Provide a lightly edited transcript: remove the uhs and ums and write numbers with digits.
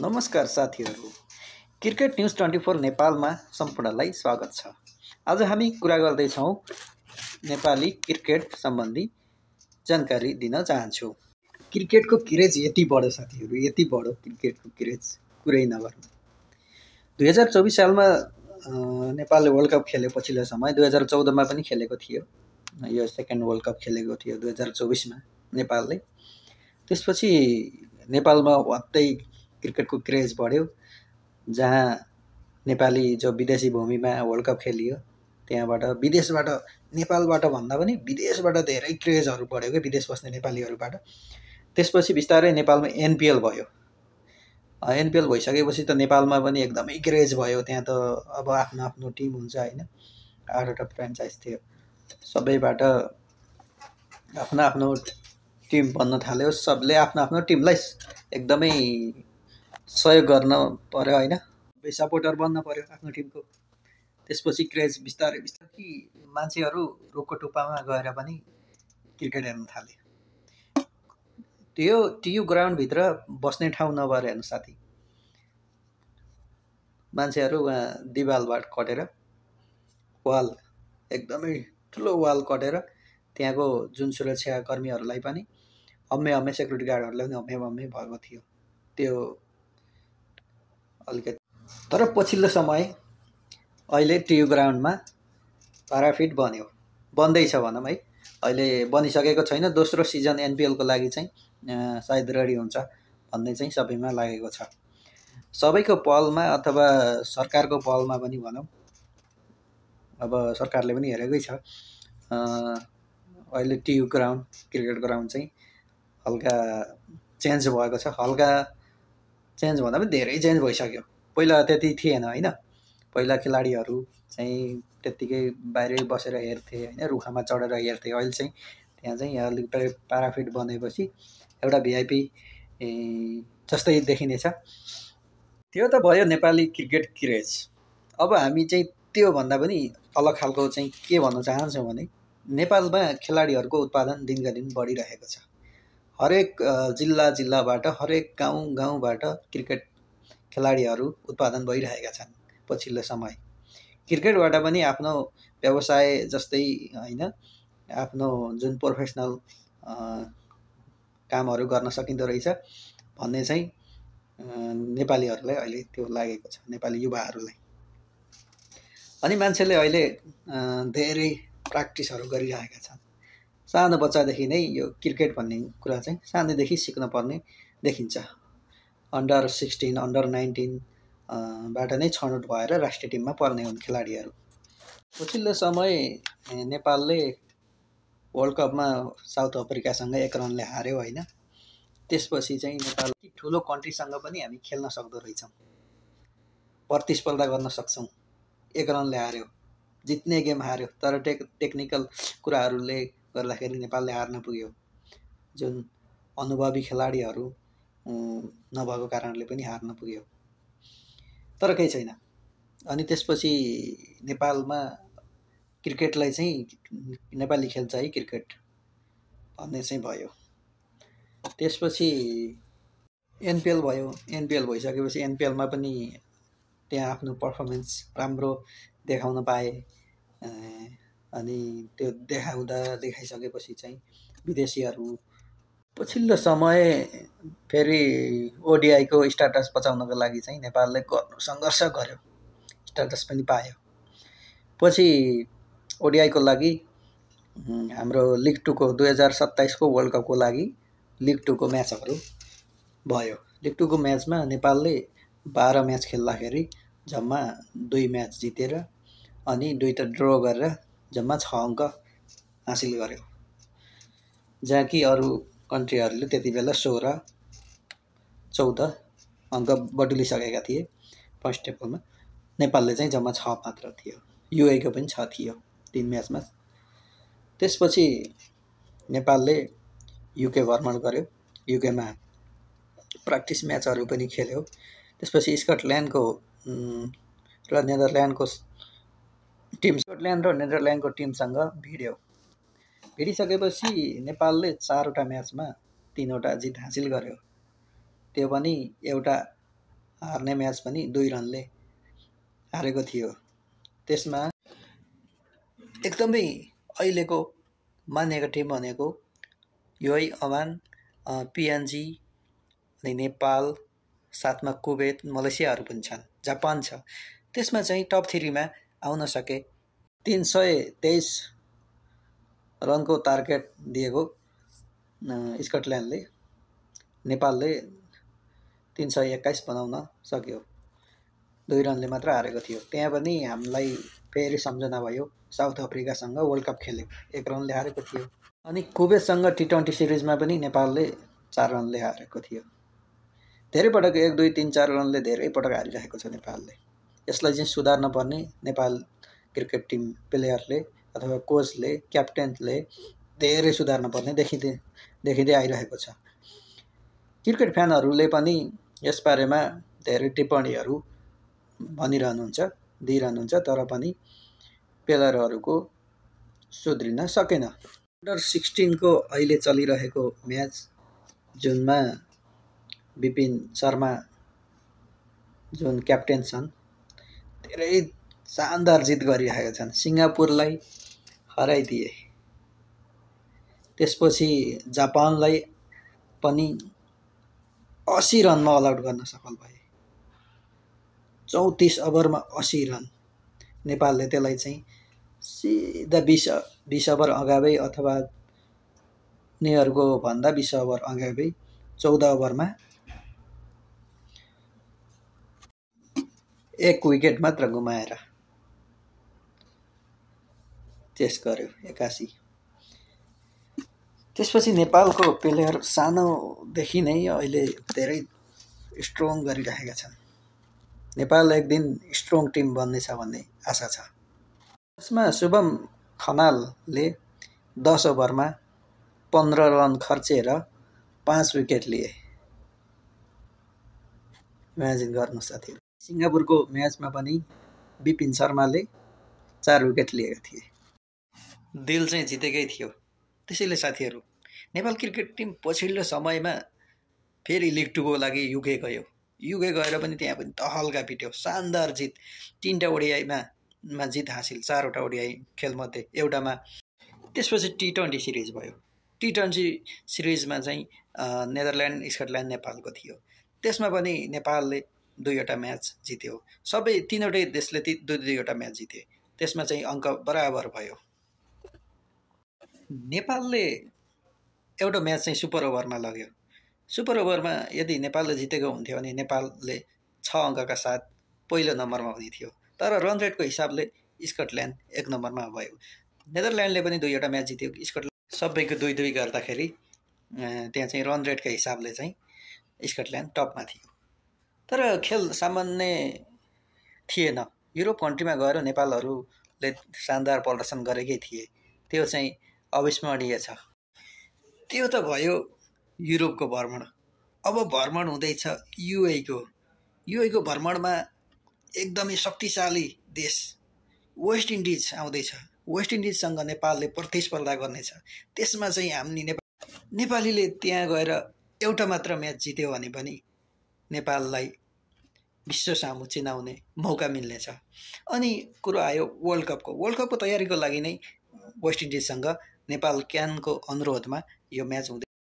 नमस्कार साथीहरू। Cricket news 24 नेपालमा सम्पूर्णलाई स्वागत छ। आज हामी कुरा गर्दैछौँ नेपाली क्रिकेट सम्बन्धी जानकारी दिन चाहन्छु। क्रिकेटको क्रेज यति बढो साथीहरू, यति बढो क्रिकेटको क्रेज कुरै नगर्नु। 2024 सालमा नेपालले वर्ल्ड कप खेल्यो पछिल्लो समय। 2014मा पनि खेलेको थियो, यो सेकेन्ड वर्ल्ड कप खेलेको थियो 2024मा नेपालले। त्यसपछि नेपालमा वात्तै क्रिकेटको क्रेज बढ्यो। जहाँ नेपाली जो विदेशी भूमिमा वर्ल्ड कप खेलियो त्यहाँबाट विदेशबाट नेपालबाट भन्दा पनि विदेशबाट धेरै क्रेजहरू बढ्यो क्या, विदेश बस्ने नेपालीहरूबाट। त्यसपछि बिस्तारै नेपालमा एनपिएल भयो। एनपिएल भइसकेपछि त नेपालमा पनि एकदमै क्रेज भयो। त्यहाँ त अब आफ्नो आफ्नो टिम हुन्छ होइन, 8वटा फ्रेन्चाइज थियो, सबैबाट आफ्नो आफ्नो टिम बन्न थाल्यो। सबले आफ्नो आफ्नो टिमलाई एकदमै सहयोग गर्न पर्यो होइन, सपोर्टर बन्न पर्यो आफ्नो टिमको। त्यसपछि क्रेज बिस्तारै बिस्तारै मान्छेहरू रुखको टुप्पामा गएर पनि क्रिकेट हेर्न थाले। त्यो टियु ग्राउन्डभित्र बस्ने ठाउँ नभएर हेर्नु साथी, मान्छेहरू वहाँ दिवालबाट कटेर वाल, एकदमै ठुलो वाल कटेर त्यहाँको जुन सुरक्षाकर्मीहरूलाई पनि हम्मे सेक्युरिटी गार्डहरूलाई पनि हम्मे भएको थियो। त्यो अलिकति तर पछिल्लो समय अहिले टियु ग्राउन्डमा प्याराफिट बन्यो, बन्दैछ भनौँ है। अहिले बनिसकेको छैन। दोस्रो सिजन एनपिएलको लागि चाहिँ सायद रेडी हुन्छ भन्ने चाहिँ सबैमा लागेको छ। सबैको पहलमा अथवा सरकारको पहलमा पनि भनौँ, अब सरकारले पनि हेरेकै छ। अहिले टियु ग्राउन्ड, क्रिकेट ग्राउन्ड चाहिँ हल्का चेन्ज भएको छ। हल्का चेन्ज भन्दा पनि धेरै चेन्ज भइसक्यो। पहिला त्यति थिएन होइन। पहिला खेलाडीहरू चाहिँ त्यत्तिकै बाहिरै बसेर हेर्थे होइन, रुखमा चढेर हेर्थे। अहिले चाहिँ त्यहाँ चाहिँ अलिक प्याराफिट बनेपछि एउटा भिआइपी जस्तै देखिनेछ। त्यो त भयो नेपाली क्रिकेट क्रेज। अब हामी चाहिँ त्योभन्दा पनि अलग खालको चाहिँ के भन्न चाहन्छौँ भने, नेपालमा खेलाडीहरूको उत्पादन दिनका दिन बढिरहेको छ। हरेक जिल्लाबाट, हरेक गाउँबाट क्रिकेट खेलाडीहरू उत्पादन भइरहेका छन्। पछिल्लो समय क्रिकेटबाट पनि आफ्नो व्यवसाय जस्तै होइन, आफ्नो जुन प्रोफेसनल कामहरू गर्न सकिँदो रहेछ भन्ने चाहिँ नेपालीहरूलाई अहिले त्यो लागेको छ, नेपाली युवाहरूलाई। अनि मान्छेले अहिले धेरै प्र्याक्टिसहरू गरिरहेका छन्। सानो बच्चादेखि नै यो क्रिकेट भन्ने कुरा चाहिँ सानैदेखि सिक्न पर्ने देखिन्छ। अन्डर 16, अन्डर 19 बाट नै छनौट भएर राष्ट्रिय टिममा पर्ने हुन् खेलाडीहरू। पछिल्लो समय नेपालले वर्ल्ड कपमा साउथ अफ्रिकासँग 1 रनले हार्यो होइन। त्यसपछि चाहिँ नेपाल ठुलो कन्ट्रीसँग पनि हामी खेल्न सक्दो रहेछौँ, प्रतिस्पर्धा गर्न सक्छौँ। 1 रनले हार्यो, जित्ने गेम हार्यो, तर टेक्निकल कुराहरूले गर्दाखेरि नेपालले हार्न पुग्यो। जुन अनुभवी खेलाडीहरू नभएको कारणले पनि हार्न पुग्यो, तर केही छैन। अनि त्यसपछि नेपालमा क्रिकेटलाई चाहिँ नेपाली खेल्छ है क्रिकेट भन्ने चाहिँ भयो। त्यसपछि एनपिएल भयो। एनपिएल भइसकेपछि एनपिएलमा पनि त्यहाँ आफ्नो पर्फर्मेन्स राम्रो देखाउन पाए। अनि त्यो देखाइसकेपछि चाहिँ विदेशीहरू पछिल्लो समय फेरि ओडिआईको स्ट्याटस बचाउनको लागि चाहिँ नेपालले सङ्घर्ष गर्यो, स्ट्याटस पनि पायो। पछि ओडिआईको लागि हाम्रो लिग 2 को 2027 को वर्ल्ड कपको लागि लिग 2 को म्याचहरू भयो। लिग 2 को म्याचमा नेपालले 12 म्याच खेल्दाखेरि जम्मा 2 म्याच जितेर अनि 2टा ड्र गरेर जम्मा 6 अङ्क हासिल गर्यो। जहाँ कि अरू कन्ट्रीहरूले त्यति बेला 16-14 अङ्क बटुलिसकेका थिए फर्स्ट टेबलमा। नेपालले चाहिँ जम्मा 6 मात्र थियो। युएको पनि 6 थियो 3 म्याचमा। त्यसपछि नेपालले युके भ्रमण गर्यो, युकेमा प्र्याक्टिस म्याचहरू पनि खेल्यो। त्यसपछि स्कटल्यान्डको र नेदरल्यान्डको टिमसँग भिडिसकेपछि नेपालले 4वटा म्याचमा 3वटा जित हासिल गर्यो। त्यो पनि एउटा हार्ने म्याच पनि 2 रनले हारेको थियो। त्यसमा एकदमै अहिलेको मानेको टिम भनेको युए ओमान, पिएनजी, अनि नेपाल, साथमा कुवेत, मलेसियाहरू पनि छन्, जापान छ। त्यसमा चाहिँ टप 3 मा आउन सके। 323 रनको टार्गेट दिएको स्कटल्यान्डले, नेपालले 321 बनाउन सक्यो। 2 रनले मात्र हारेको थियो। त्यहाँ पनि हामीलाई फेरि सम्झना भयो, साउथ अफ्रिकासँग वर्ल्ड कप खेलेको 1 रनले हारेको थियो। अनि कुवेतसँग T20 सिरिजमा पनि नेपालले 4 रनले हारेको थियो। धेरै पटक 1, 2, 3, 4 रनले धेरै पटक हारिरहेको छ नेपालले। यसलाई चाहिँ सुधार्न पर्ने नेपाल क्रिकेट टिम प्लेयरले अथवा कोचले, क्याप्टेनले धेरै सुधार्न पर्ने देखिँदै आइरहेको छ। क्रिकेट फ्यानहरूले पनि यसबारेमा धेरै टिप्पणीहरू दिइरहनुहुन्छ, तर पनि प्लेयरहरूको सुध्रिन सकेन। अन्डर 16 को अहिले चलिरहेको म्याच जुनमा विपिन शर्मा जुन क्याप्टेन छन्, धेरै शानदार जित गरिरहेका छन्। सिङ्गापुरलाई हराइदिए, त्यसपछि जापानलाई पनि 80 रनमा अल आउट गर्न सफल भए। 34 ओभरमा 80 रन। नेपालले त्यसलाई चाहिँ सिधा 20 ओभर अगावै अथवा उनीहरूको भन्दा 20 ओभर अगावै 14 ओभरमा 1 विकेट मात्र गुमाएर चेस गर्यो 81। त्यसपछि नेपालको प्लेयर सानोदेखि नै अहिले धेरै स्ट्रङ गरिरहेका छन्। नेपाल एक दिन स्ट्रङ टिम बन्नेछ भन्ने आशा छ। यसमा शुभम खनालले 10 ओभरमा 15 रन खर्चेर 5 विकेट लिए। इमेजिन गर्नुहोस् साथीहरू। सिङ्गापुरको म्याचमा पनि विपिन शर्माले 4 विकेट लिएका थिए। दिल चाहिँ जितेकै थियो। त्यसैले साथीहरू, नेपाल क्रिकेट टिम पछिल्लो समयमा फेरि लिग 2 को लागि युके गयो। युके गएर पनि त्यहाँ पनि तहल्का पिट्यो। शानदार जित। 3टा ओडिआईमा जित हासिल, 4वटा ओडिआई खेलमध्ये एउटामा। त्यसपछि T20 सिरिज भयो। T20 सिरिजमा चाहिँ नेदरल्यान्ड, स्कटल्यान्ड, नेपालको थियो। त्यसमा पनि नेपालले 2वटा म्याच जित्यो। सबै 3वटै देशले 2-2वटा म्याच जिते। त्यसमा चाहिँ अङ्क बराबर भयो। नेपालले एउटा म्याच चाहिँ सुपर ओभरमा लग्यो। सुपर ओभरमा यदि नेपालले जितेको हुन्थ्यो भने नेपालले 6 अङ्कका साथ पहिलो नम्बरमा हुने थियो। तर रन रेटको हिसाबले स्कटल्यान्ड 1 नम्बरमा भयो। नेदरल्यान्डले पनि 2वटा म्याच जित्यो। स्कटल्यान्ड सबैको 2-2 गर्दाखेरि त्यहाँ चाहिँ रन रेटको हिसाबले चाहिँ स्कटल्यान्ड टपमा थियो। तर खेल सामान्य थिएन। युरोप कन्ट्रीमा गएर नेपालहरूले शानदार प्रदर्शन गरेकै थिए। त्यो चाहिँ अविस्मरणीय छ। त्यो त भयो युरोपको भ्रमण। अब भ्रमण हुँदैछ युएको भ्रमणमा एकदमै शक्तिशाली देश वेस्ट इन्डिज आउँदैछ। वेस्ट इन्डिजसँग नेपालले प्रतिस्पर्धा गर्नेछ। त्यसमा चाहिँ हामी नेपालीले त्यहाँ गएर एउटा मात्र म्याच जित्यो भने पनि नेपाललाई विश्व सामु चिनाउने मौका मिल्नेछ। अनि कुरो आयो वर्ल्ड कपको तयारीको लागि नै वेस्ट इन्डिजसँग नेपाल क्यानको अनुरोधमा यो म्याच हुँदै